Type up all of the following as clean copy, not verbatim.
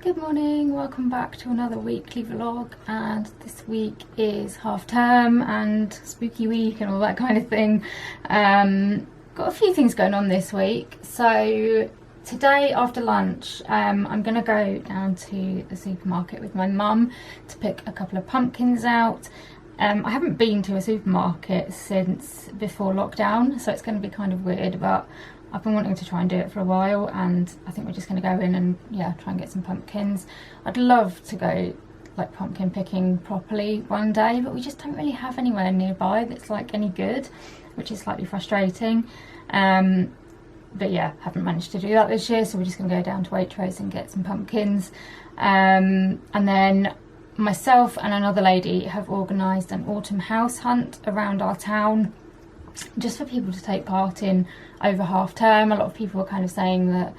Good morning, welcome back to another weekly vlog, and this week is half term and spooky week and all that kind of thing. Got a few things going on this week. So today after lunch I'm gonna go down to the supermarket with my mum to pick a couple of pumpkins out. I haven't been to a supermarket since before lockdown, so it's going to be kind of weird, but I've been wanting to try and do it for a while, and I think we're just going to go in and try and get some pumpkins. I'd love to go like pumpkin picking properly one day, but we just don't really have anywhere nearby that's like any good, which is slightly frustrating. But yeah, haven't managed to do that this year, so we're just going to go down to Waitrose and get some pumpkins. And then myself and another lady have organised an autumn house hunt around our town, just for people to take part in over half term. A lot of people were kind of saying that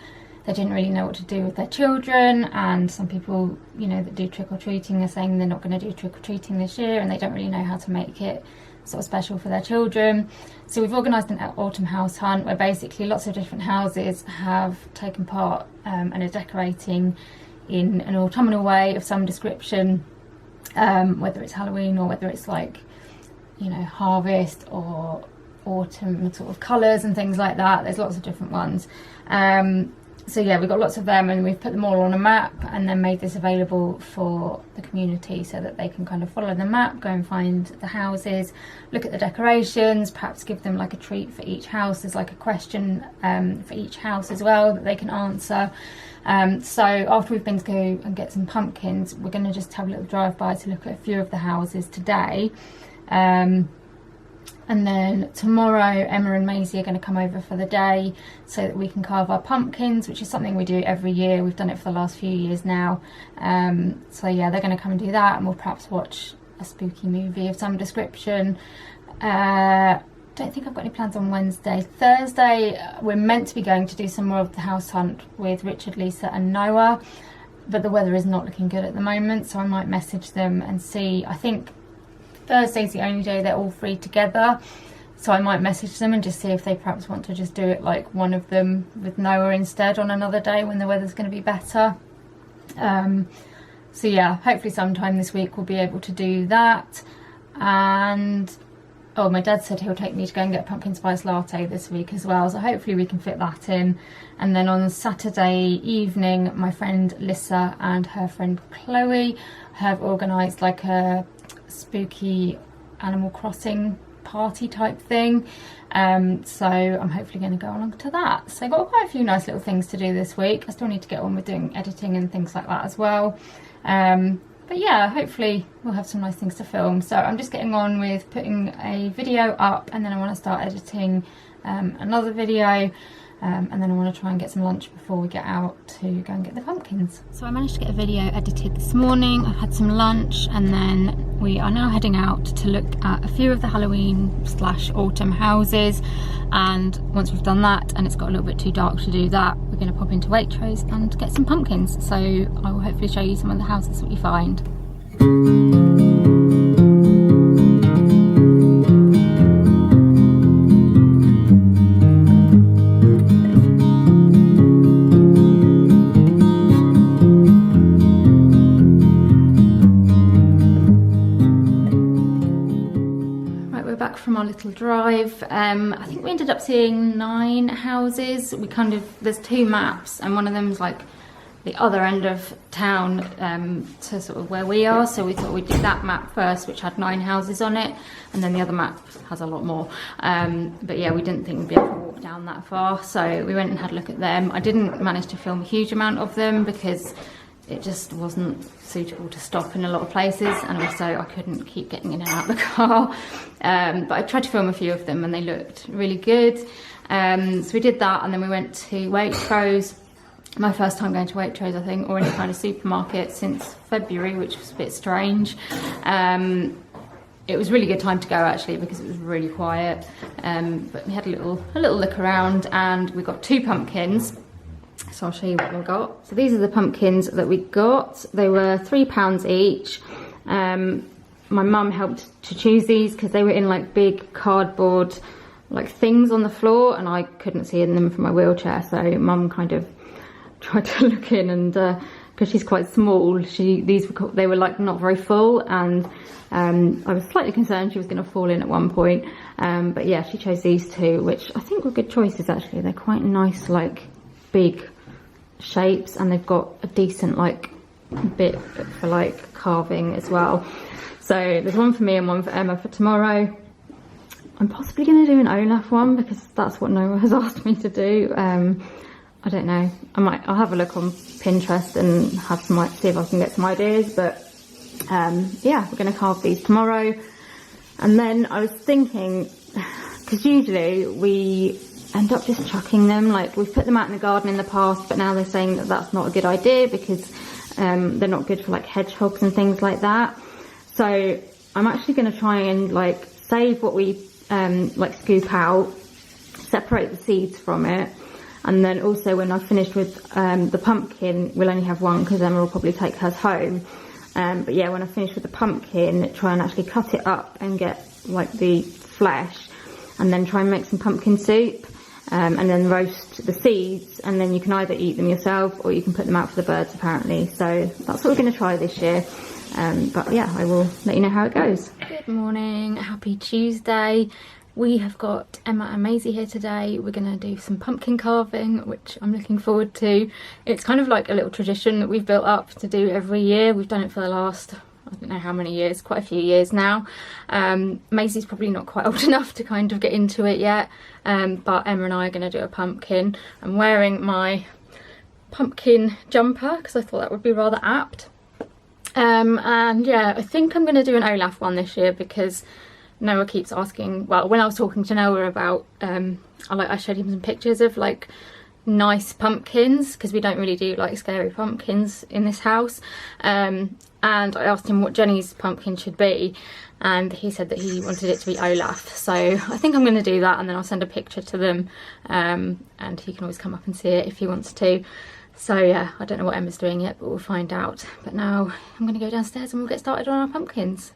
they didn't really know what to do with their children, and some people, you know, that do trick-or-treating are saying they're not going to do trick-or-treating this year and they don't really know how to make it sort of special for their children. So we've organised an autumn house hunt where basically lots of different houses have taken part and are decorating in an autumnal way of some description, whether it's Halloween or whether it's like, you know, harvest or autumn sort of colours and things like that. There's lots of different ones. So yeah, we've got lots of them, and we've put them all on a map and then made this available for the community so that they can kind of follow the map, go and find the houses, look at the decorations, perhaps give them like a treat for each house. There's like a question for each house as well that they can answer. So after we've been to go and get some pumpkins, we're going to just have a little drive by to look at a few of the houses today. And then tomorrow Emma and Maisie are going to come over for the day so that we can carve our pumpkins, which is something we do every year. We've done it for the last few years now. So yeah, they're going to come and do that, and we'll perhaps watch a spooky movie of some description. Don't think I've got any plans on Wednesday. Thursday we're meant to be going to do some more of the house hunt with Richard, Lisa and Noah, but the weather is not looking good at the moment, so I might message them and see. I think Thursday's the only day they're all free together, so I might message them and just see if they perhaps want to just do it like one of them with Noah instead on another day when the weather's going to be better. So yeah, hopefully sometime this week we'll be able to do that. And oh, my dad said he'll take me to go and get Pumpkin Spice Latte this week as well, so hopefully we can fit that in. And then on Saturday evening, my friend Lisa and her friend Chloe have organised like a spooky Animal Crossing party type thing, so I'm hopefully going to go along to that. So I've got quite a few nice little things to do this week. I still need to get on with doing editing and things like that as well, but yeah, hopefully we'll have some nice things to film. So I'm just getting on with putting a video up, and then I want to start editing another video, and then I want to try and get some lunch before we get out to go and get the pumpkins. So I managed to get a video edited this morning. I had some lunch, and then we are now heading out to look at a few of the Halloween/autumn houses. And once we've done that and it's got a little bit too dark to do that, we're going to pop into Waitrose and get some pumpkins. So I will hopefully show you some of the houses that we find. From our little drive, I think we ended up seeing 9 houses. There's 2 maps, and one of them's like the other end of town to sort of where we are, so we thought we'd do that map first, which had 9 houses on it, and then the other map has a lot more, but yeah, we didn't think we'd be able to walk down that far, so we went and had a look at them. I didn't manage to film a huge amount of them because it just wasn't suitable to stop in a lot of places, and also I couldn't keep getting in and out of the car. But I tried to film a few of them and they looked really good. So we did that, and then we went to Waitrose. My first time going to Waitrose, I think, or any kind of supermarket since February, which was a bit strange. It was a really good time to go actually because it was really quiet. But we had a little look around, and we got 2 pumpkins. So I'll show you what we got. So these are the pumpkins that we got. They were £3 each. My mum helped to choose these because they were in like big cardboard like things on the floor, and I couldn't see in them from my wheelchair, so mum kind of tried to look in and because she's quite small, they were like not very full, and I was slightly concerned she was going to fall in at one point. But yeah, she chose these two, which I think were good choices actually. They're quite nice, like big shapes, and they've got a decent like bit for like carving as well. So there's one for me and one for Emma for tomorrow. I'm possibly going to do an Olaf one because that's what Noah has asked me to do. I don't know. I'll have a look on Pinterest and see if I can get some ideas. But yeah, we're going to carve these tomorrow. And then I was thinking, because usually we end up just chucking them. Like, we've put them out in the garden in the past, but now they're saying that that's not a good idea because they're not good for like hedgehogs and things like that. So I'm actually going to try and like save what we like scoop out, separate the seeds from it, and then also when I've finished with the pumpkin, we'll only have one because Emma will probably take hers home. But yeah, when I finish with the pumpkin, try and actually cut it up and get like the flesh, and then try and make some pumpkin soup, and then roast the seeds, and then you can either eat them yourself or you can put them out for the birds apparently. So that's what we're going to try this year. But yeah, I will let you know how it goes. Good morning, happy Tuesday. We have got Emma and Maisie here today. We're going to do some pumpkin carving, which I'm looking forward to. It's kind of like a little tradition that we've built up to do every year. We've done it for the last, I don't know how many years, quite a few years now. Maisie's probably not quite old enough to kind of get into it yet, but Emma and I are going to do a pumpkin. I'm wearing my pumpkin jumper because I thought that would be rather apt. And yeah, I think I'm going to do an Olaf one this year because Noah keeps asking, well, when I was talking to Noah about, I showed him some pictures of like nice pumpkins because we don't really do like scary pumpkins in this house. And I asked him what Jenny's pumpkin should be, and he said that he wanted it to be Olaf. So I think I'm going to do that, and then I'll send a picture to them, and he can always come up and see it if he wants to. So yeah, I don't know what Emma's doing yet, but we'll find out. But now I'm going to go downstairs and we'll get started on our pumpkins.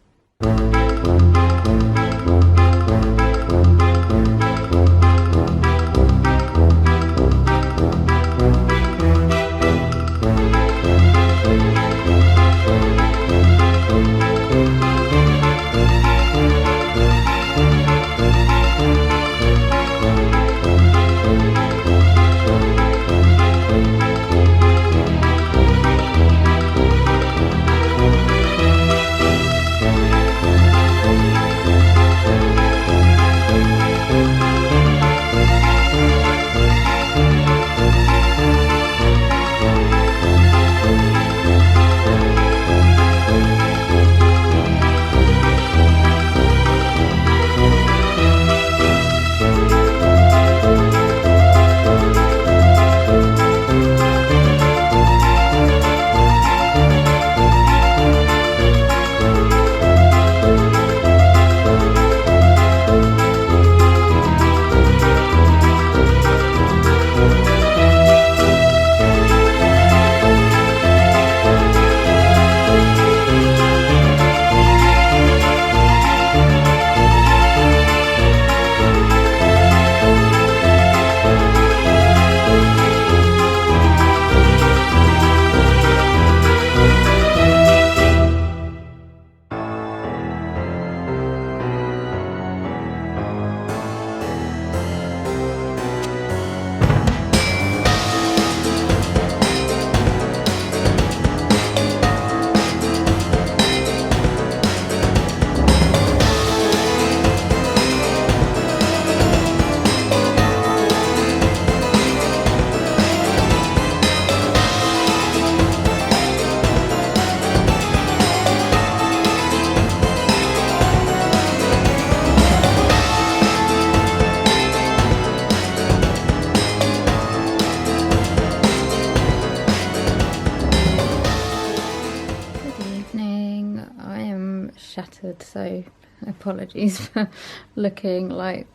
Shattered, so apologies for looking like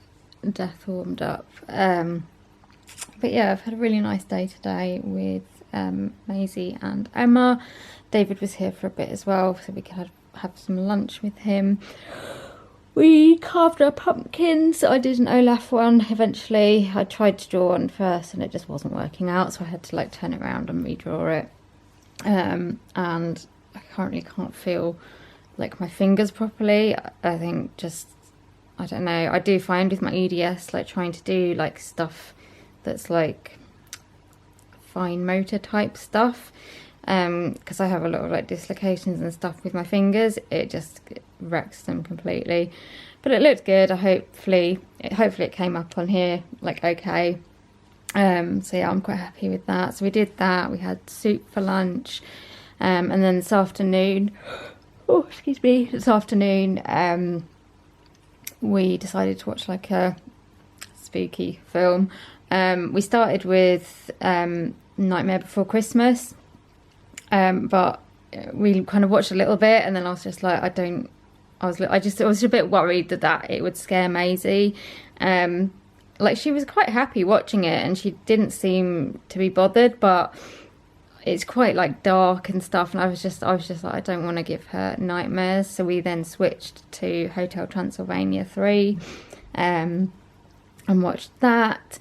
death warmed up. But yeah, I've had a really nice day today with Maisie and Emma. David was here for a bit as well, so we could have some lunch with him. We carved our pumpkins. I did an Olaf one eventually. I tried to draw one first and it just wasn't working out, so I had to like turn it around and redraw it. and I currently can't feel like my fingers properly. I think just, I don't know, I do find with my EDS, like trying to do like stuff that's like fine motor type stuff, because I have a lot of like dislocations and stuff with my fingers, it just wrecks them completely. But it looked good. Hopefully it came up on here like okay. So yeah, I'm quite happy with that. So we did that, we had soup for lunch, and then this afternoon, we decided to watch like a spooky film. We started with Nightmare Before Christmas, but we kind of watched a little bit, and then I was just like, I was a bit worried that it would scare Maisie. Like, she was quite happy watching it and she didn't seem to be bothered, but it's quite like dark and stuff, and I was just like, I don't want to give her nightmares. So we then switched to Hotel Transylvania 3 and watched that.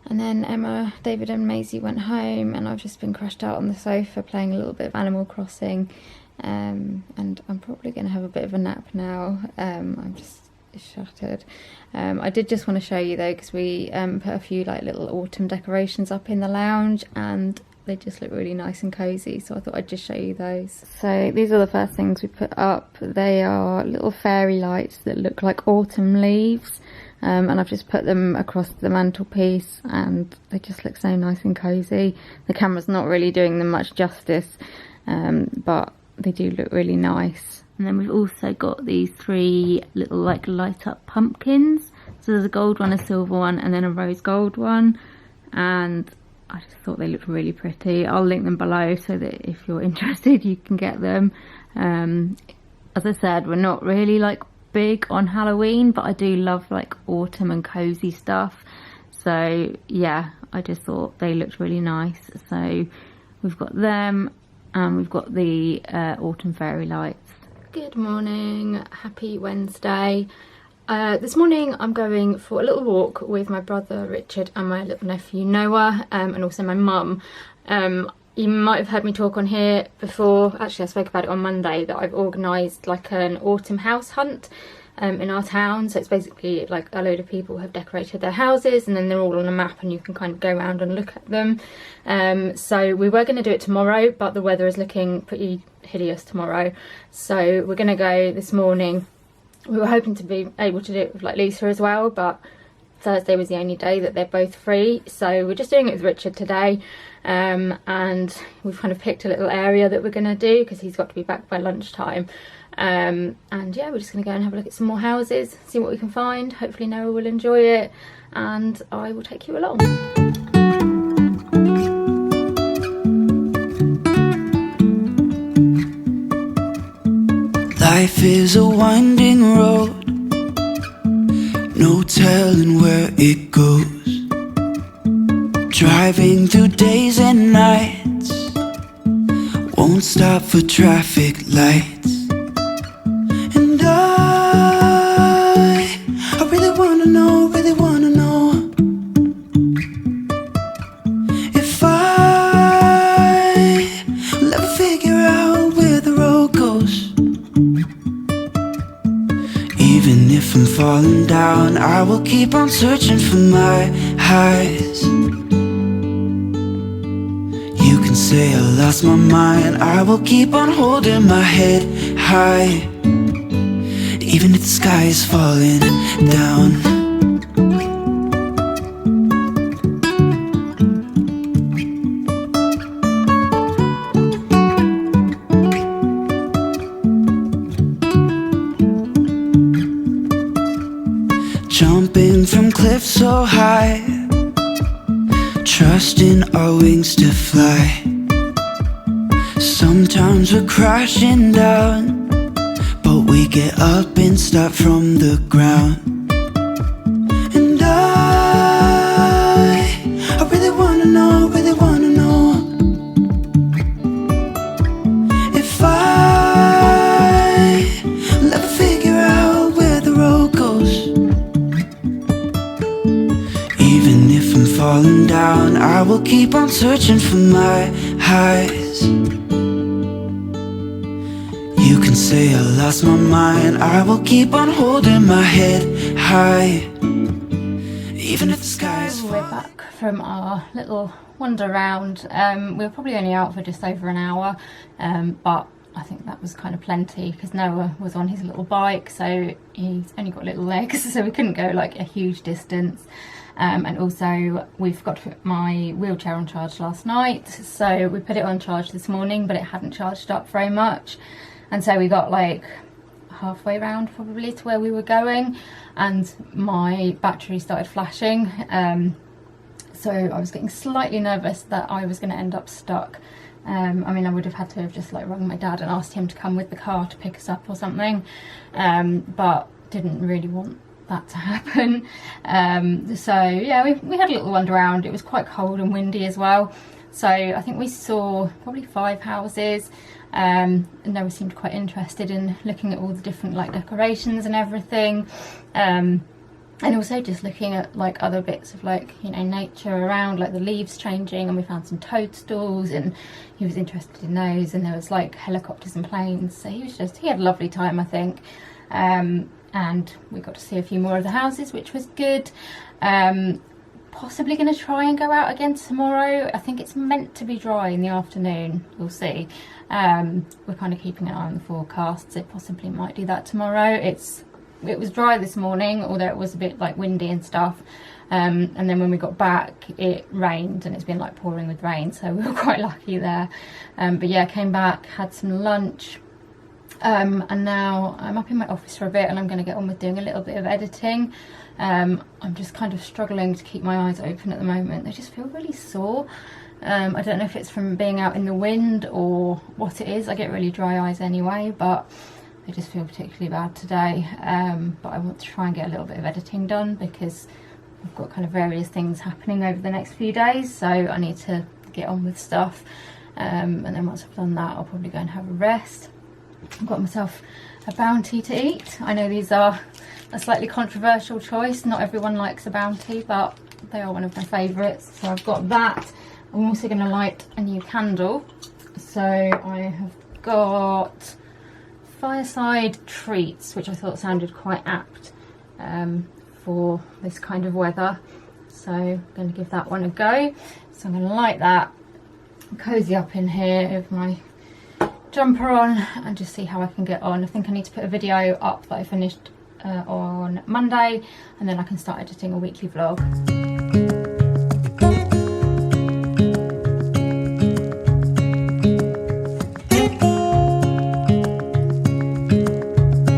And then Emma, David and Maisie went home, and I've just been crashed out on the sofa playing a little bit of Animal Crossing, and I'm probably going to have a bit of a nap now. I'm just shattered. I did just want to show you though, because we put a few like little autumn decorations up in the lounge, and they just look really nice and cozy, so I thought I'd just show you those. So these are the first things we put up. They are little fairy lights that look like autumn leaves, and I've just put them across the mantelpiece, and they just look so nice and cozy. The camera's not really doing them much justice, but they do look really nice. And then we've also got these 3 little like light up pumpkins. So there's a gold one, a silver one, and then a rose gold one. And I just thought they looked really pretty. I'll link them below so that if you're interested, you can get them. As I said, we're not really like big on Halloween, but I do love like autumn and cozy stuff. So yeah, I just thought they looked really nice. So we've got them, and we've got the autumn fairy lights. Good morning, happy Wednesday. This morning I'm going for a little walk with my brother Richard and my little nephew Noah, and also my mum. You might have heard me talk on here before. Actually, I spoke about it on Monday, that I've organised like an autumn house hunt in our town. So it's basically like a load of people have decorated their houses, and then they're all on a map and you can kind of go around and look at them. So we were going to do it tomorrow, but the weather is looking pretty hideous tomorrow, so we're going to go this morning. We were hoping to be able to do it with like Lisa as well, but Thursday was the only day that they're both free, so we're just doing it with Richard today. And we've kind of picked a little area that we're going to do because he's got to be back by lunchtime. And yeah, we're just going to go and have a look at some more houses, see what we can find. Hopefully Noah will enjoy it, and I will take you along. Life is a winding road, no telling where it goes. Driving through days and nights, won't stop for traffic lights. And I really wanna know if I will ever figure out where the road goes. Even if I'm falling down, I will keep on searching for my highs. You can say I lost my mind, I will keep on holding my head high, even if the sky is falling down. Jumping from cliffs so high, trusting our wings to fly. Sometimes we're crashing down, but we get up and start from the ground. And I really wanna know if I will ever figure out where the road goes. Even if I'm falling down, I will keep on searching for my highs. can say I lost my mind, I will keep on holding my head high, even if the sky is We're back from our little wander around. We were probably only out for just over an hour, but I think that was kind of plenty because Noah was on his little bike, so he's only got little legs, so we couldn't go like a huge distance. And also we forgot to put my wheelchair on charge last night, so we put it on charge this morning, but it hadn't charged up very much, and so we got like halfway round probably to where we were going, and my battery started flashing. So I was getting slightly nervous that I was going to end up stuck. I mean, I would have had to have just like rung my dad and asked him to come with the car to pick us up or something, but didn't really want that to happen. So yeah, we had a little wander around. It was quite cold and windy as well, so I think we saw probably 5 houses, and Noah seemed quite interested in looking at all the different like decorations and everything, and also just looking at like other bits of like, you know, nature around, like the leaves changing, and we found some toadstools and he was interested in those, and there was like helicopters and planes, so he had a lovely time, I think. And we got to see a few more of the houses, which was good. Possibly going to try and go out again tomorrow. I think it's meant to be dry in the afternoon, we'll see. We're kind of keeping an eye on the forecast, so possibly might do that tomorrow. It was dry this morning, although it was a bit like windy and stuff, and then when we got back it rained, and it's been like pouring with rain, so we were quite lucky there. But yeah, came back, had some lunch, and now I'm up in my office for a bit, and I'm going to get on with doing a little bit of editing. I'm just kind of struggling to keep my eyes open at the moment. They just feel really sore. I don't know if it's from being out in the wind or what it is. I get really dry eyes anyway, but I just feel particularly bad today. But I want to try and get a little bit of editing done because I've got kind of various things happening over the next few days, so I need to get on with stuff. And then once I've done that, I'll probably go and have a rest. I've got myself a Bounty to eat. I know these are a slightly controversial choice. Not everyone likes a Bounty, but they are one of my favourites. So I've got that. I'm also going to light a new candle. So I have got Fireside Treats, which I thought sounded quite apt for this kind of weather. So I'm going to give that one a go. So I'm going to light that, cozy up in here with my jumper on, and just see how I can get on. I think I need to put a video up that I finished on Monday, and then I can start editing a weekly vlog.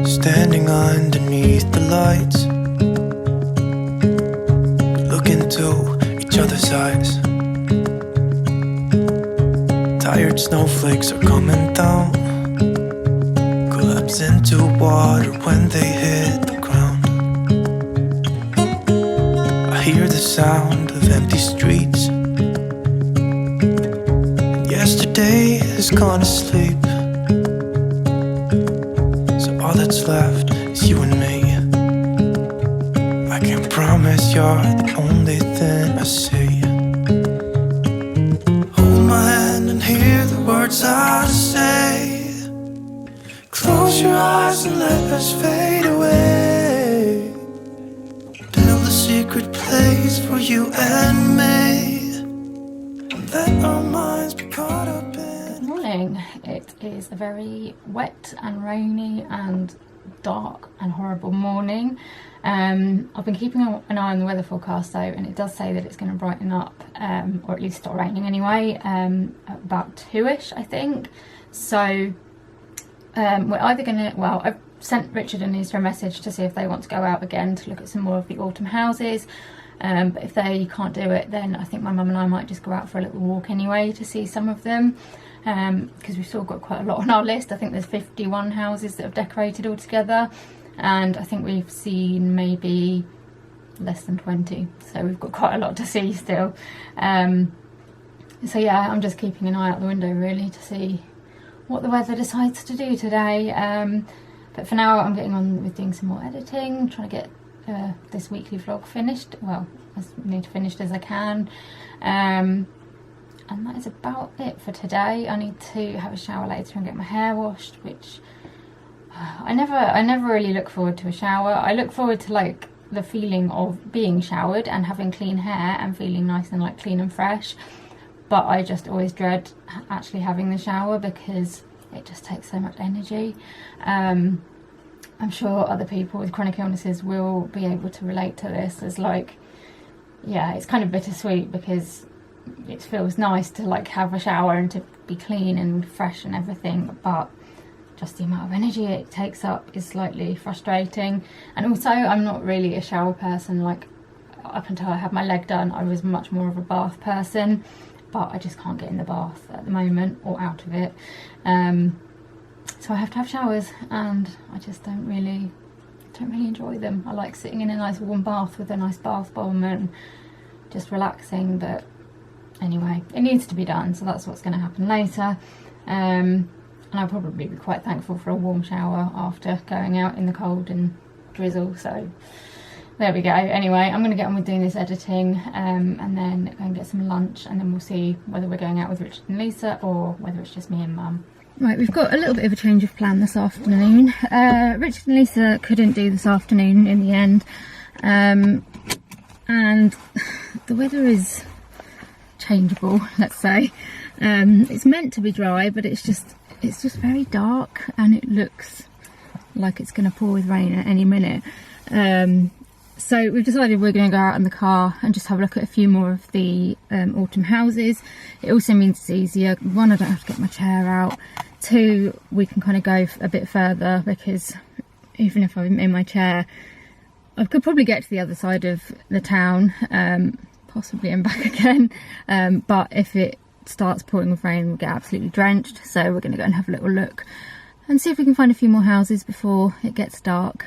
Standing underneath the lights, look into each other's eyes. Tired snowflakes are coming down, collapse into water when they hit the ground. I hear the sound of empty streets, and yesterday has gone to sleep. So all that's left is you and me. I can promise you're the only thing I see. Hold my hand and hear the words I say. Close your eyes and let us fade away. Build a secret place for you and me, and let our minds be caught up in. Good morning. It is a very wet and rainy and dark and horrible morning. I've been keeping an eye on the weather forecast though, and it does say that it's going to brighten up, or at least start raining anyway, at about 2ish I think. So we're either going to, well, I've sent Richard and Lisa a message to see if they want to go out again to look at some more of the autumn houses, but if they can't do it, then I think my mum and I might just go out for a little walk anyway to see some of them, because we've still got quite a lot on our list. I think there's 51 houses that have decorated altogether, and I think we've seen maybe less than 20, so we've got quite a lot to see still. So yeah, I'm just keeping an eye out the window really to see what the weather decides to do today. But for now I'm getting on with doing some more editing, trying to get this weekly vlog finished, well, as near finished as I can. And that is about it for today. I need to have a shower later and get my hair washed, which I never really look forward to a shower. I look forward to like the feeling of being showered and having clean hair and feeling nice and like clean and fresh, but I just always dread actually having the shower because it just takes so much energy. I'm sure other people with chronic illnesses will be able to relate to this. As like, yeah, it's kind of bittersweet because it feels nice to like have a shower and to be clean and fresh and everything, but just the amount of energy it takes up is slightly frustrating. And also, I'm not really a shower person. Like, up until I had my leg done, I was much more of a bath person, but I just can't get in the bath at the moment or out of it. So I have to have showers, and I just don't really enjoy them. I like sitting in a nice warm bath with a nice bath bomb and just relaxing, but anyway, it needs to be done, so that's what's going to happen later. And I'll probably be quite thankful for a warm shower after going out in the cold and drizzle, so there we go. Anyway, I'm going to get on with doing this editing, and then go and get some lunch, and then we'll see whether we're going out with Richard and Lisa or whether it's just me and Mum. Right, we've got a little bit of a change of plan this afternoon. Richard and Lisa couldn't do this afternoon in the end, and the weather is changeable, let's say. It's meant to be dry, but it's just very dark, and it looks like it's going to pour with rain at any minute. So we've decided we're going to go out in the car and just have a look at a few more of the autumn houses. It also means it's easier. One, I don't have to get my chair out. Two, we can kind of go a bit further, because even if I'm in my chair, I could probably get to the other side of the town, possibly and back again. But if it starts pouring with rain, we'll get absolutely drenched. So we're going to go and have a little look and see if we can find a few more houses before it gets dark.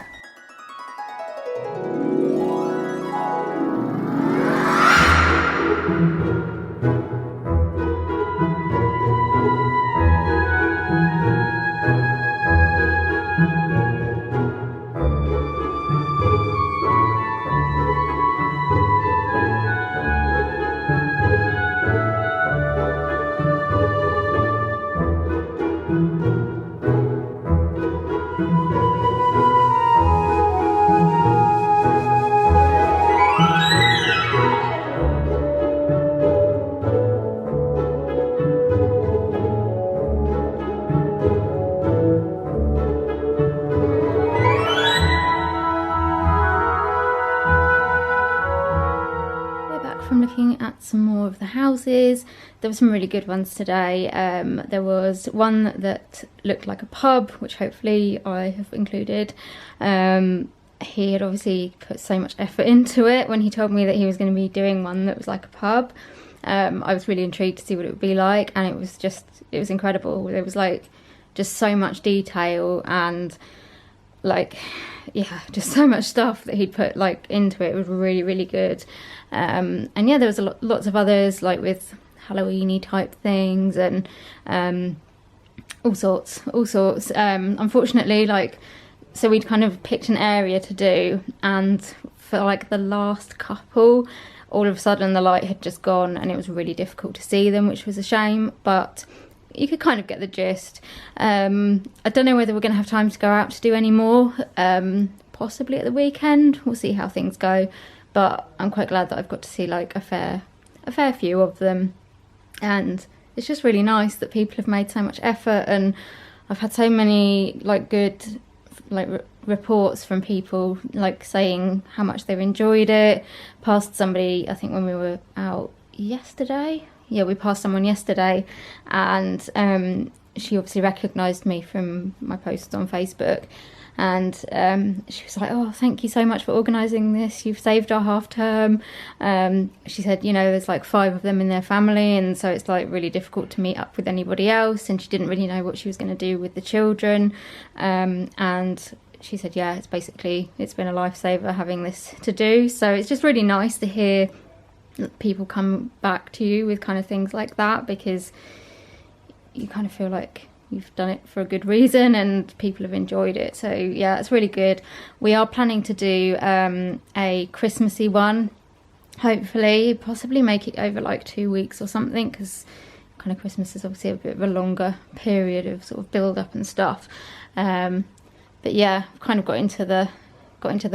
Some more of the houses. There were some really good ones today. There was one that looked like a pub, which hopefully I have included. He had obviously put so much effort into it when he told me that he was going to be doing one that was like a pub. I was really intrigued to see what it would be like, and it was incredible. There was like just so much detail and like, yeah, just so much stuff that he'd put like into it. It was really, really good. And yeah, there was lots of others like with Halloween-y type things and all sorts. Unfortunately, like, so we'd kind of picked an area to do, and for like the last couple, all of a sudden the light had just gone and it was really difficult to see them, which was a shame, but you could kind of get the gist. I don't know whether we're going to have time to go out to do any more, possibly at the weekend. We'll see how things go, but I'm quite glad that I've got to see like a fair few of them, and it's just really nice that people have made so much effort, and I've had so many like good like reports from people like saying how much they've enjoyed it. Passed somebody, I think when we were out yesterday, yeah, we passed someone yesterday, and she obviously recognised me from my posts on Facebook, and she was like, oh, thank you so much for organising this, you've saved our half term. She said, you know, there's like 5 of them in their family, and so it's like really difficult to meet up with anybody else, and she didn't really know what she was going to do with the children, and she said, yeah, it's been a lifesaver having this to do. So it's just really nice to hear people come back to you with kind of things like that, because you kind of feel like you've done it for a good reason and people have enjoyed it. So yeah, it's really good. We are planning to do a Christmassy one, hopefully, possibly make it over like 2 weeks or something, because kind of Christmas is obviously a bit of a longer period of sort of build up and stuff. But yeah, I've kind of got into the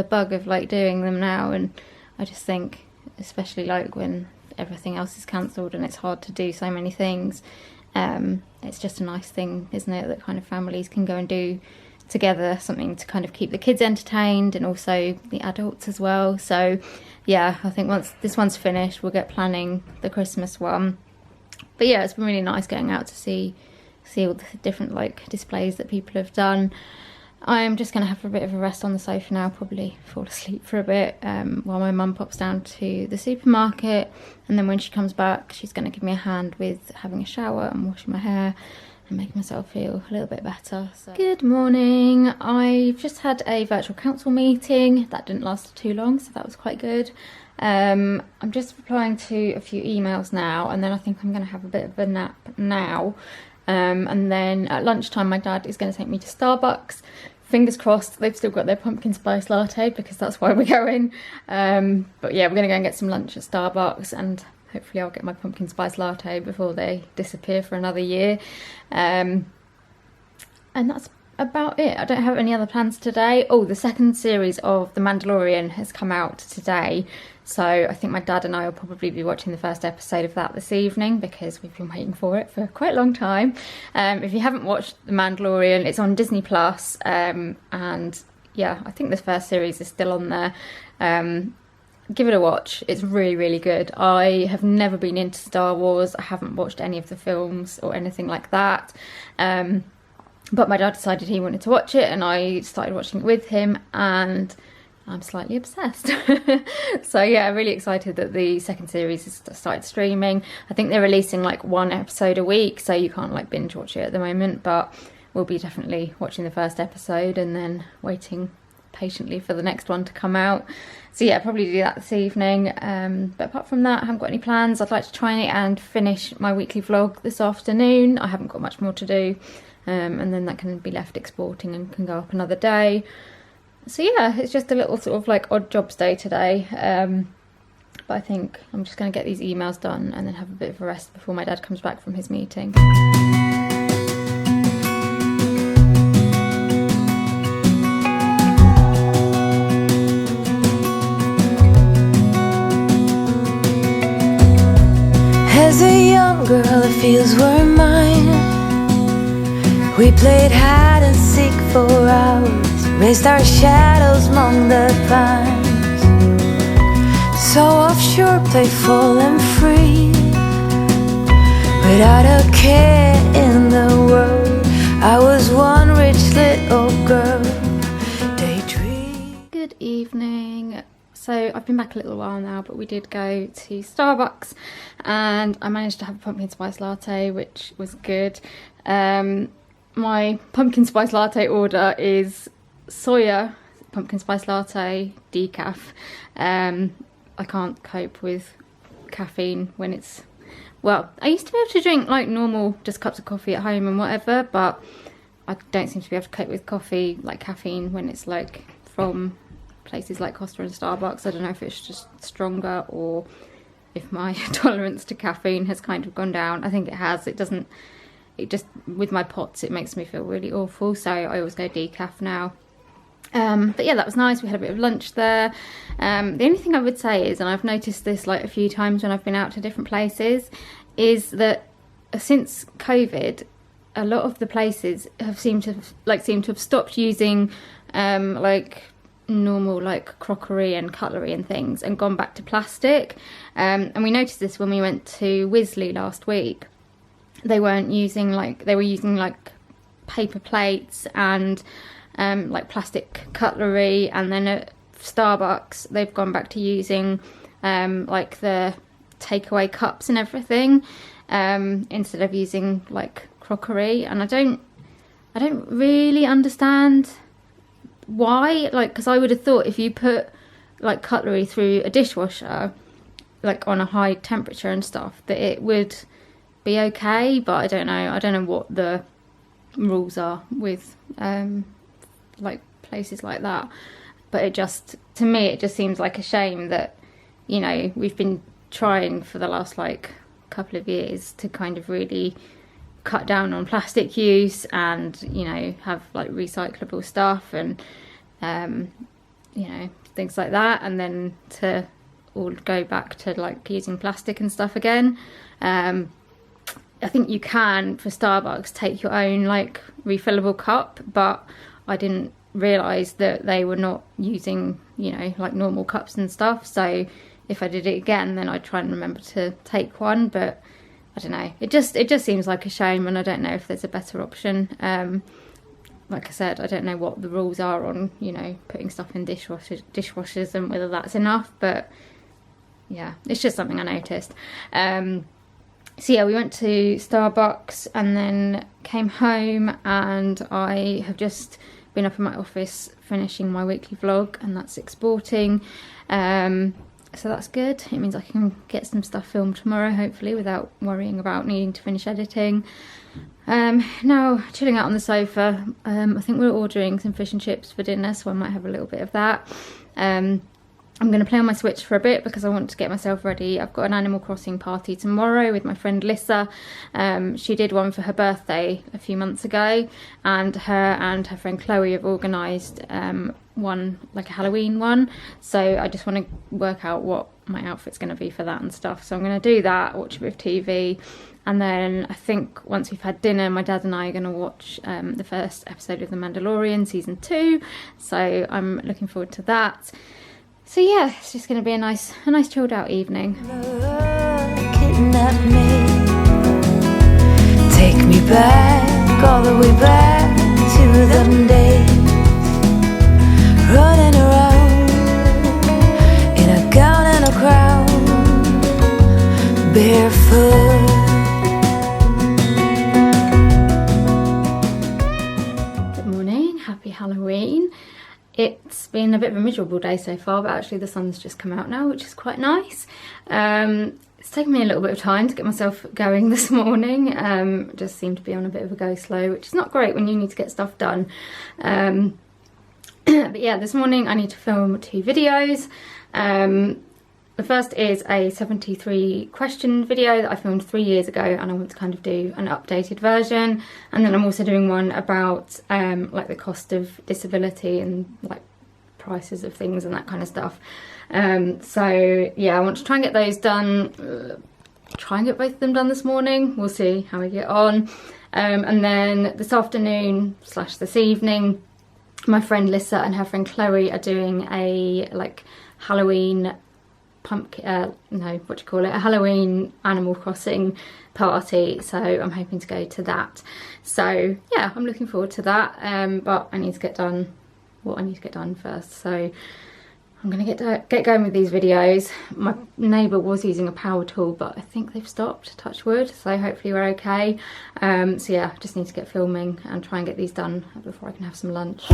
bug of like doing them now, and I just think, especially like when everything else is cancelled and it's hard to do so many things, it's just a nice thing, isn't it, that kind of families can go and do together, something to kind of keep the kids entertained and also the adults as well. So yeah, I think once this one's finished, we'll get planning the Christmas one. But yeah, it's been really nice going out to see all the different like displays that people have done. I'm just going to have a bit of a rest on the sofa now, probably fall asleep for a bit while my mum pops down to the supermarket, and then when she comes back she's going to give me a hand with having a shower and washing my hair and making myself feel a little bit better. So. Good morning. I've just had a virtual council meeting. That didn't last too long, so that was quite good. I'm just replying to a few emails now, and then I think I'm going to have a bit of a nap now. And then at lunchtime my dad is going to take me to Starbucks. Fingers crossed they've still got their pumpkin spice latte, because that's why we're going. But yeah, we're going to go and get some lunch at Starbucks, and hopefully I'll get my pumpkin spice latte before they disappear for another year. And that's about it. I don't have any other plans today. Oh, the second series of The Mandalorian has come out today, so I think my dad and I will probably be watching the first episode of that this evening, because we've been waiting for it for quite a long time. If you haven't watched The Mandalorian, it's on Disney Plus, and yeah, I think the first series is still on there. Give it a watch. It's really, really good. I have never been into Star Wars. I haven't watched any of the films or anything like that. But my dad decided he wanted to watch it, and I started watching it with him, and I'm slightly obsessed. So yeah, I'm really excited that the second series has started streaming. I think they're releasing like one episode a week, so you can't like binge watch it at the moment, but we'll be definitely watching the first episode and then waiting patiently for the next one to come out. So yeah, probably do that this evening. But apart from that, I haven't got any plans. I'd like to try and finish my weekly vlog this afternoon. I haven't got much more to do. And then that can be left exporting and can go up another day. So yeah, it's just a little sort of like odd jobs day today. But I think I'm just going to get these emails done and then have a bit of a rest before my dad comes back from his meeting. As a young girl, it feels we're mine. We played hide and seek for hours, raised our shadows among the pines. So offshore, playful and free, without a care in the world. I was one rich little girl, daydream. Good evening. So I've been back a little while now, but we did go to Starbucks and I managed to have a pumpkin spice latte, which was good. My pumpkin spice latte order is soya pumpkin spice latte decaf. I can't cope with caffeine when it's, well, I used to be able to drink like normal just cups of coffee at home and whatever, but I don't seem to be able to cope with coffee, like caffeine, when it's like from places like Costa and Starbucks. I don't know if it's just stronger or if my tolerance to caffeine has kind of gone down. I think it has. It just, with my pots, it makes me feel really awful, so I always go decaf now. But yeah, that was nice. We had a bit of lunch there. The only thing I would say is, and I've noticed this like a few times when I've been out to different places, is that since COVID, a lot of the places have seemed to have stopped using like normal like crockery and cutlery and things and gone back to plastic. And we noticed this when we went to Wisley last week. They were using like paper plates and like plastic cutlery, and then at Starbucks they've gone back to using like the takeaway cups and everything, instead of using like crockery. And I don't really understand why, like, because I would have thought if you put like cutlery through a dishwasher like on a high temperature and stuff, that it would be okay, but I don't know what the rules are with like places like that. But it just, to me, it just seems like a shame that, you know, we've been trying for the last like couple of years to kind of really cut down on plastic use and, you know, have like recyclable stuff and you know, things like that, and then to all go back to like using plastic and stuff again. I think you can, for Starbucks, take your own like refillable cup, but I didn't realise that they were not using, you know, like normal cups and stuff. So if I did it again, then I'd try and remember to take one. But I don't know, it just seems like a shame, and I don't know if there's a better option. Like I said, I don't know what the rules are on, you know, putting stuff in dishwashers and whether that's enough, but yeah, it's just something I noticed. So yeah, we went to Starbucks and then came home, and I have just been up in my office finishing my weekly vlog, and that's exporting. So that's good. It means I can get some stuff filmed tomorrow, hopefully, without worrying about needing to finish editing. Now chilling out on the sofa. I think we're ordering some fish and chips for dinner, so I might have a little bit of that. I'm going to play on my Switch for a bit because I want to get myself ready. I've got an Animal Crossing party tomorrow with my friend Lissa. She did one for her birthday a few months ago, and her friend Chloe have organised one, like a Halloween one. So I just want to work out what my outfit's going to be for that and stuff. So I'm going to do that, watch a bit of TV, and then I think once we've had dinner, my dad and I are going to watch the first episode of The Mandalorian season 2. So I'm looking forward to that. So yeah, it's just going to be a nice chilled out evening. Kidnap me, take me back, all the way back to them days, running around in a gown and a crown, barefoot. Good morning, happy Halloween. It's been a bit of a miserable day so far, but actually the sun's just come out now, which is quite nice. It's taken me a little bit of time to get myself going this morning. Just seemed to be on a bit of a go slow, which is not great when you need to get stuff done. But yeah, this morning I need to film 2 videos. The first is a 73 question video that I filmed 3 years ago, and I want to kind of do an updated version. And then I'm also doing one about like the cost of disability and like prices of things and that kind of stuff. So yeah, I want to try and get those done. Try and get both of them done this morning. We'll see how we get on. And then this afternoon / this evening, my friend Lissa and her friend Chloe are doing a like Halloween a Halloween Animal Crossing party, so I'm hoping to go to that. So yeah, I'm looking forward to that, but I need to get done what I need to get done first. So I'm gonna get going with these videos. My neighbour was using a power tool, but I think they've stopped, touch wood, so hopefully we're okay. So yeah, just need to get filming and try and get these done before I can have some lunch.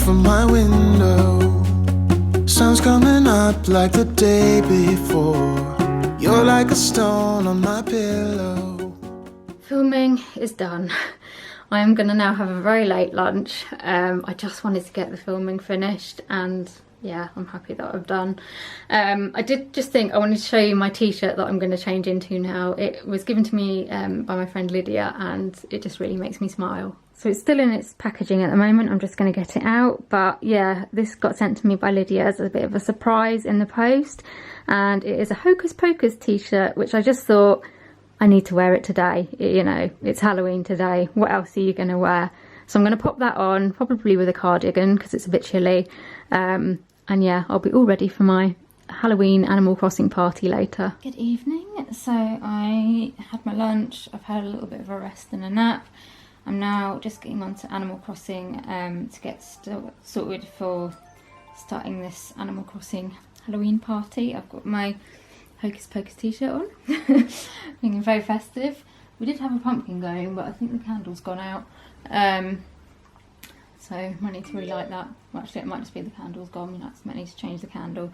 From my window, sun's coming up like the day before. You're like a stone on my pillow. Filming is done. I am gonna now have a very late lunch. I just wanted to get the filming finished, and yeah, I'm happy that I've done. I did just think I wanted to show you my t-shirt that I'm going to change into now. It was given to me by my friend Lydia, and it just really makes me smile. So it's still in its packaging at the moment. I'm just going to get it out. But yeah, this got sent to me by Lydia as a bit of a surprise in the post. And it is a Hocus Pocus t-shirt, which I just thought I need to wear it today. You know, it's Halloween today. What else are you going to wear? So I'm going to pop that on, probably with a cardigan because it's a bit chilly. And yeah, I'll be all ready for my Halloween Animal Crossing party later. Good evening. So I had my lunch. I've had a little bit of a rest and a nap. I'm now just getting on to Animal Crossing to get sorted for starting this Animal Crossing Halloween party. I've got my Hocus Pocus t-shirt on, feeling very festive. We did have a pumpkin going, but I think the candle's gone out. So I might need to relight that. Well, actually, it might just be the candle's gone. I might need to change the candle.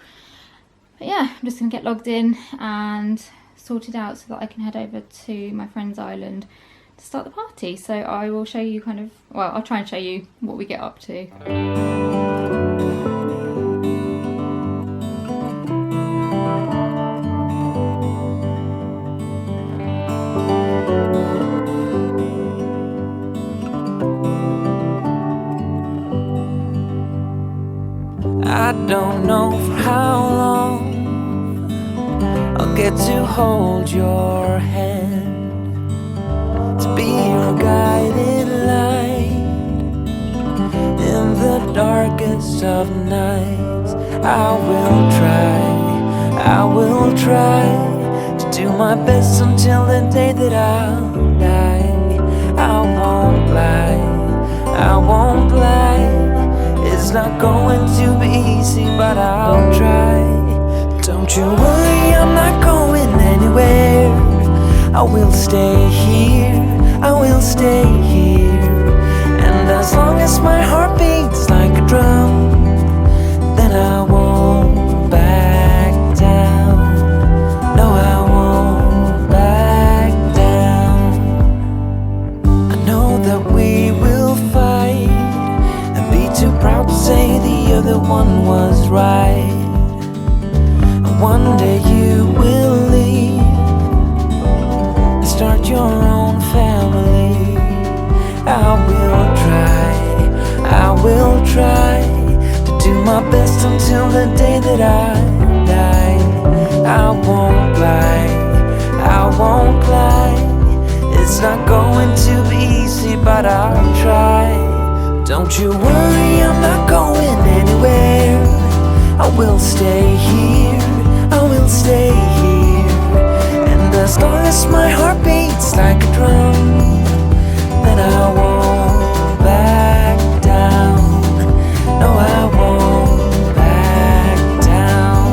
But yeah, I'm just going to get logged in and sorted out so that I can head over to my friend's island to start the party. So I will show you kind of, well, I'll try and show you what we get up to. I don't know for how long I'll get to hold your hand, to be your guiding light in the darkest of nights. I will try to do my best until the day that I'll die. I won't lie, it's not going to be easy, but I'll try. Don't you worry, I'm not going anywhere. I will stay here, I will stay here. And as long as my heart beats like a drum, then I won't back down. No, I won't back down. I know that we will fight and be too proud to say the other one was right. And one day you will leave and start your own family. I will try to do my best until the day that I die. I won't lie, it's not going to be easy, but I'll try. Don't you worry, I'm not going anywhere. I will stay here, I will stay here. And as long as my heart beats like a drum, then I won't back down. No, I won't back down.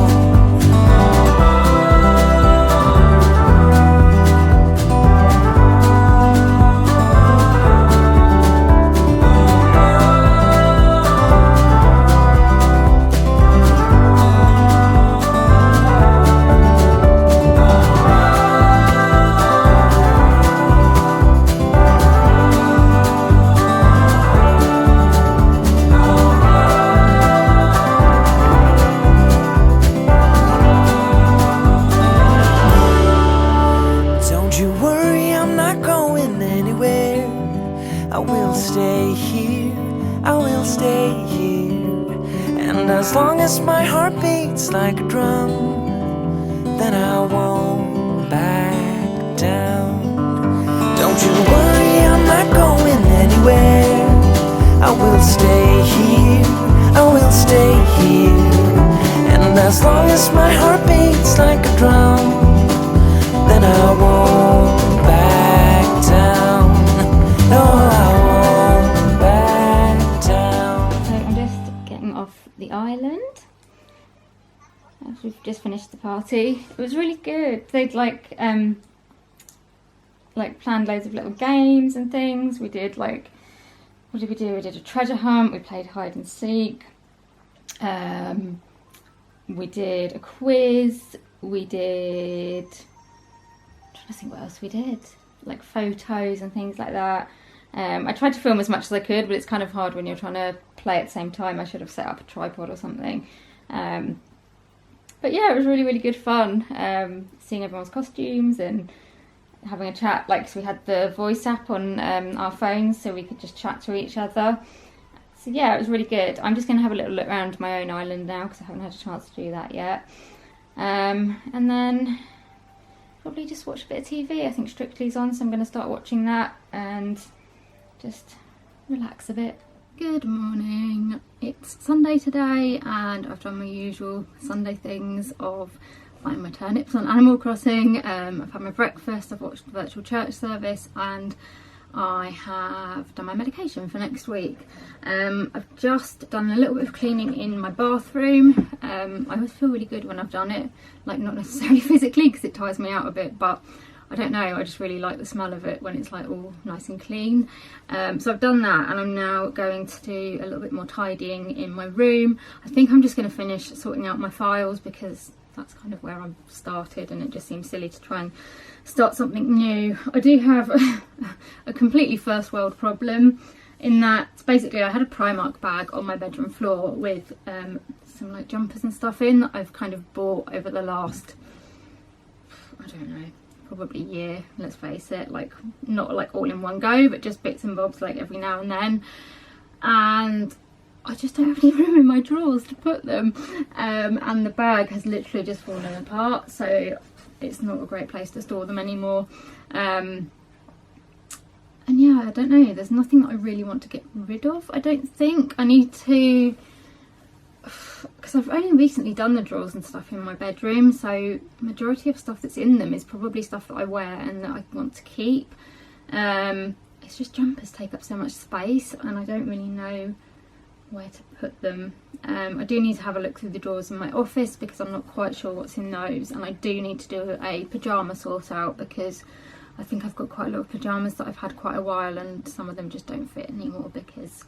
As long as my heart beats like a drum, then I won't back down. Don't you worry, I'm not going anywhere. I will stay here, I will stay here. And as long as my heart beats like a drum, then I won't back down. No, I won't back down. So I'm just getting off the island. We've just finished the party. It was really good. They'd like planned loads of little games and things. We did what did we do? We did a treasure hunt. We played hide and seek. We did a quiz. We did, I'm trying to think what else we did. Like photos and things like that. I tried to film as much as I could, but it's kind of hard when you're trying to play at the same time. I should have set up a tripod or something. But yeah, it was really, really good fun. Seeing everyone's costumes and having a chat. So we had the voice app on our phones, so we could just chat to each other. So yeah, it was really good. I'm just going to have a little look around my own island now because I haven't had a chance to do that yet. And then probably just watch a bit of TV. I think Strictly's on, so I'm going to start watching that and just relax a bit. Good morning. It's Sunday today and I've done my usual Sunday things of buying my turnips on Animal Crossing. I've had my breakfast, I've watched the virtual church service, and I have done my medication for next week. I've just done a little bit of cleaning in my bathroom. I always feel really good when I've done it, not necessarily physically because it tires me out a bit, but I don't know, I just really like the smell of it when it's all nice and clean. So I've done that and I'm now going to do a little bit more tidying in my room. I think I'm just going to finish sorting out my files because that's kind of where I've started, and it just seems silly to try and start something new. I do have a completely first world problem in that basically I had a Primark bag on my bedroom floor with some like jumpers and stuff in that I've kind of bought over the last, I don't know, probably year, let's face it, like not like all in one go, but just bits and bobs like every now and then, and I just don't have any room in my drawers to put them, and the bag has literally just fallen apart, so it's not a great place to store them anymore. And yeah, I don't know, there's nothing that I really want to get rid of. I don't think I need to, because I've only recently done the drawers and stuff in my bedroom, so the majority of stuff that's in them is probably stuff that I wear and that I want to keep. It's just jumpers take up so much space and I don't really know where to put them. I do need to have a look through the drawers in my office because I'm not quite sure what's in those, and I do need to do a pyjama sort out because I think I've got quite a lot of pyjamas that I've had quite a while and some of them just don't fit anymore because,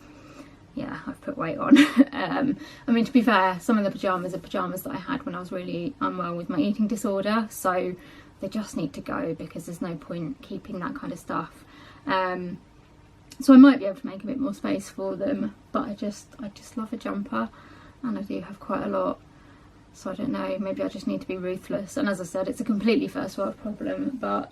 yeah, I've put weight on. I mean, to be fair, some of the pyjamas are pyjamas that I had when I was really unwell with my eating disorder, so they just need to go because there's no point keeping that kind of stuff. So I might be able to make a bit more space for them, but I just love a jumper, and I do have quite a lot, so I don't know, maybe I just need to be ruthless. And as I said, it's a completely first world problem, but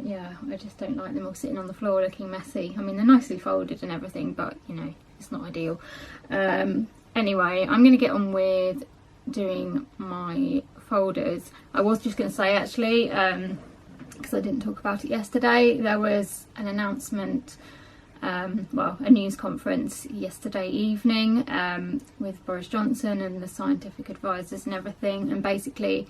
yeah, I just don't like them all sitting on the floor looking messy. I mean, they're nicely folded and everything, but you know, it's not ideal. Anyway, I'm going to get on with doing my folders. I was just going to say actually, because I didn't talk about it yesterday, there was an announcement, well, a news conference yesterday evening with Boris Johnson and the scientific advisors and everything, and basically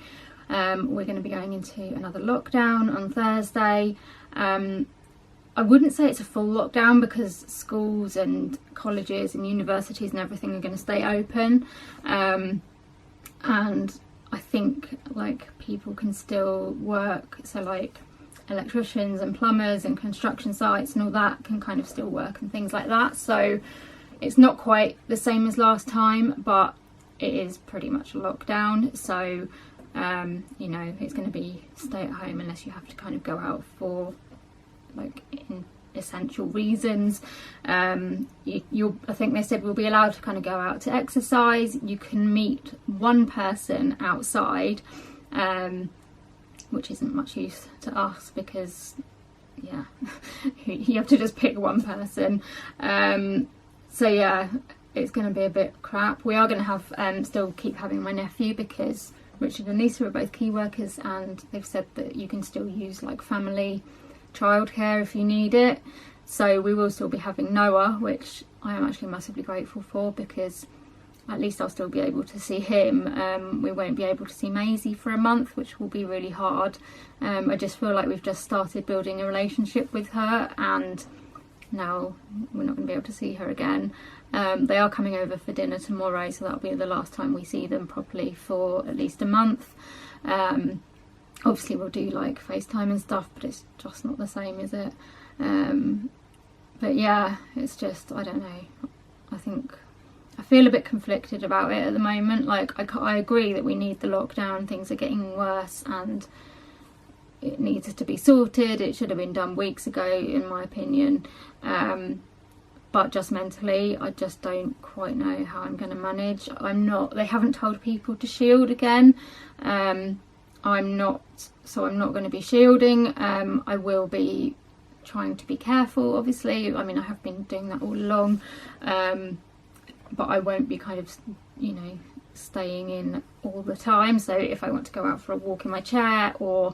we're going to be going into another lockdown on Thursday. I wouldn't say it's a full lockdown because schools and colleges and universities and everything are going to stay open, and I think like people can still work, so like electricians and plumbers and construction sites and all that can kind of still work and things like that. So it's not quite the same as last time, but it is pretty much a lockdown. So you know, it's going to be stay at home unless you have to kind of go out for like in essential reasons. I think they said we'll be allowed to kind of go out to exercise. You can meet one person outside, which isn't much use to us because yeah, you have to just pick one person. So yeah, it's going to be a bit crap. We are going to have still keep having my nephew because Richard and Lisa are both key workers, and they've said that you can still use like family childcare if you need it. So we will still be having Noah, which I am actually massively grateful for because at least I'll still be able to see him. We won't be able to see Maisie for a month, which will be really hard. I just feel like we've just started building a relationship with her and now we're not going to be able to see her again. They are coming over for dinner tomorrow, so that'll be the last time we see them properly for at least a month. Obviously we'll do like FaceTime and stuff, but it's just not the same, is it? But yeah, it's just, I don't know, I feel a bit conflicted about it at the moment. Like I agree that we need the lockdown, things are getting worse and it needs to be sorted. It should have been done weeks ago in my opinion, but just mentally I just don't quite know how I'm going to manage. They haven't told people to shield again. I'm not going to be shielding. I will be trying to be careful, obviously. I mean, I have been doing that all along, but I won't be kind of, you know, staying in all the time. So if I want to go out for a walk in my chair, or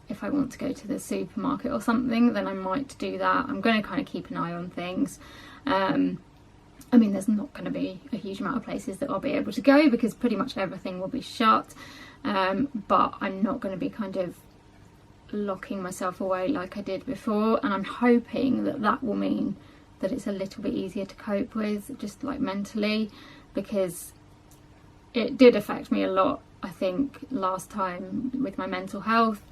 if I want to go to the supermarket or something, then I might do that. I'm going to kind of keep an eye on things. I mean, there's not going to be a huge amount of places that I'll be able to go because pretty much everything will be shut. But I'm not going to be kind of locking myself away like I did before, and I'm hoping that that will mean that it's a little bit easier to cope with, just like mentally, because it did affect me a lot, I think, last time with my mental health,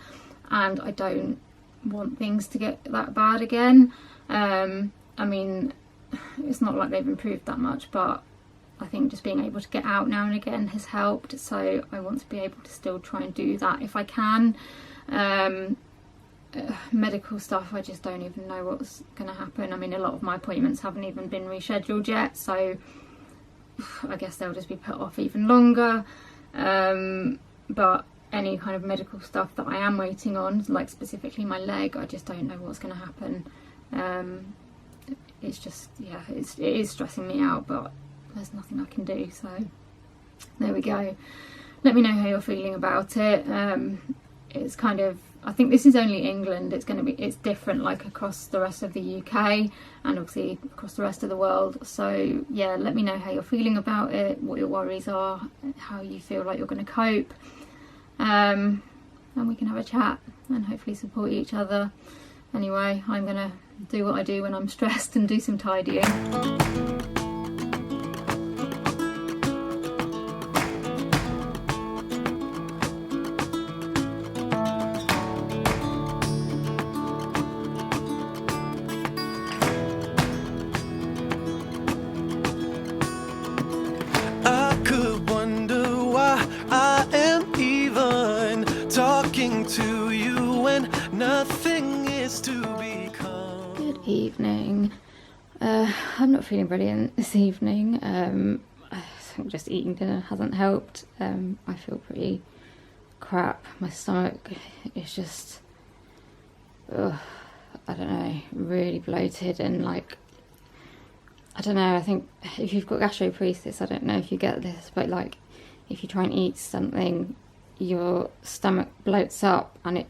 and I don't want things to get that bad again. I mean, it's not like they've improved that much, but I think just being able to get out now and again has helped, so I want to be able to still try and do that if I can. Medical stuff, I just don't even know what's going to happen. I mean, a lot of my appointments haven't even been rescheduled yet, so I guess they'll just be put off even longer. But any kind of medical stuff that I am waiting on, like specifically my leg, I just don't know what's going to happen. It's just, yeah, it is stressing me out, but there's nothing I can do, so there we go. Let me know how you're feeling about it. It's kind of, I think this is only England, it's different like across the rest of the UK and obviously across the rest of the world. So yeah, let me know how you're feeling about it, what your worries are, how you feel like you're going to cope, and we can have a chat and hopefully support each other. Anyway, I'm going to do what I do when I'm stressed and do some tidying. To you when nothing is to become. Good evening. I'm not feeling brilliant this evening. I think just eating dinner hasn't helped. I feel pretty crap. My stomach is just, I don't know, really bloated and like, I don't know, I think if you've got gastroparesis, I don't know if you get this, but like if you try and eat something, your stomach bloats up and it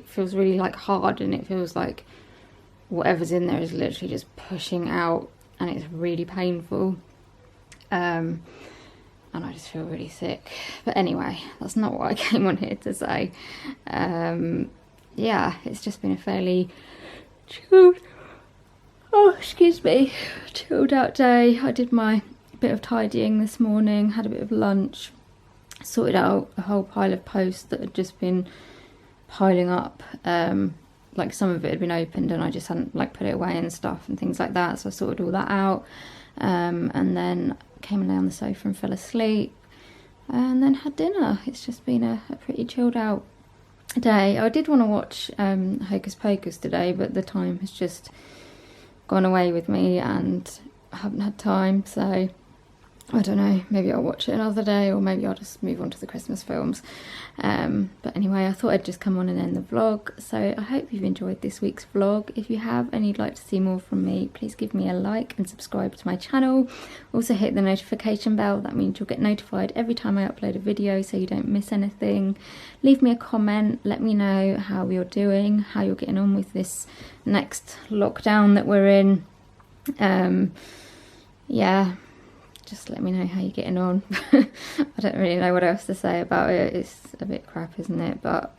feels really like hard, and it feels like whatever's in there is literally just pushing out, and it's really painful, and I just feel really sick. But anyway, that's not what I came on here to say. Yeah, it's just been a fairly chilled out day. I did my bit of tidying this morning, had a bit of lunch, sorted out a whole pile of posts that had just been piling up. Like some of it had been opened and I just hadn't like put it away and stuff and things like that, so I sorted all that out, and then came and lay on the sofa and fell asleep, and then had dinner. It's just been a pretty chilled out day. I did want to watch Hocus Pocus today, but the time has just gone away with me and I haven't had time, so I don't know, maybe I'll watch it another day, or maybe I'll just move on to the Christmas films. But anyway, I thought I'd just come on and end the vlog. So I hope you've enjoyed this week's vlog. If you have and you'd like to see more from me, please give me a like and subscribe to my channel. Also hit the notification bell, that means you'll get notified every time I upload a video so you don't miss anything. Leave me a comment, let me know how you're doing, how you're getting on with this next lockdown that we're in. Yeah, just let me know how you're getting on. I don't really know what else to say about it. It's a bit crap, isn't it? But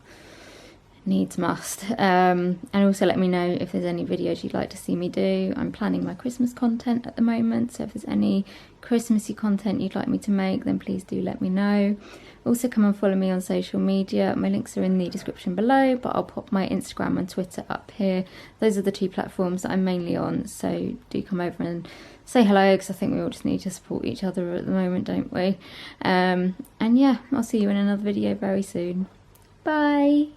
needs must. And also let me know if there's any videos you'd like to see me do. I'm planning my Christmas content at the moment, so if there's any Christmassy content you'd like me to make, then please do let me know. Also come and follow me on social media. My links are in the description below, but I'll pop my Instagram and Twitter up here. Those are the two platforms that I'm mainly on, so do come over and say hello, because I think we all just need to support each other at the moment, don't we? And yeah, I'll see you in another video very soon. Bye!